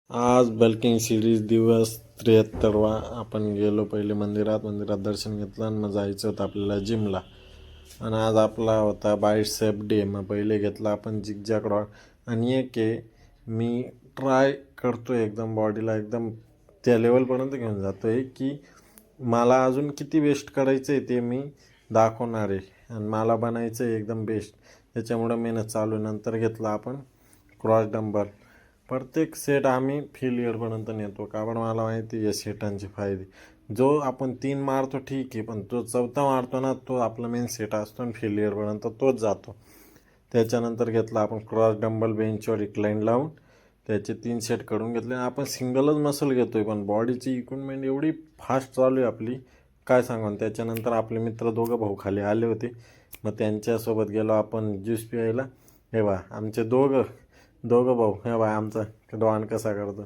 आज bulking series दिवस 73वा. आपण गेलो पहिले मंदिरात दर्शन घेतलं आणि मग जायचं होतं आपल्याला जिमला. आणि आज आपला होता बायसेप डे. मग पहिले घेतला आपण जिगजॅग रॉड. आणि एक आहे, मी ट्राय करतो आहे एकदम बॉडीला एकदम त्या लेवलपर्यंत घेऊन जातो आहे की मला अजून किती बेस्ट करायचं आहे ते मी दाखवणार आहे. आणि मला बनायचं आहे एकदम बेस्ट. त्याच्यामुळं मेहनत चालू आहे. नंतर घेतला आपण क्रॉस डंबल. प्रत्येक सेट आम्ही फेलियरपर्यंत नेतो, कारण मला माहिती आहे या सेटांचे फायदे. जो आपण 3 मारतो ठीक आहे, पण जो चौथा मारतो ना तो आपला मेन सेट असतो आणि फेलियरपर्यंत तोच जातो. त्याच्यानंतर घेतला आपण क्रॉस डंबल बेंचवर रिक्लाईन लावून त्याचे 3 सेट करून घेतले. आपण सिंगलच मसल घेतो आहे, पण बॉडीची इक्विपमेंट एवढी फास्ट चालू आहे आपली काय सांगा. त्याच्यानंतर आपले मित्र दोघं भाऊ खाली आले होते, मग त्यांच्यासोबत गेलो आपण ज्यूस प्यायला. हे बा आमचे दोघं भाऊ, हे बा आमचा डॉन कसा करतो.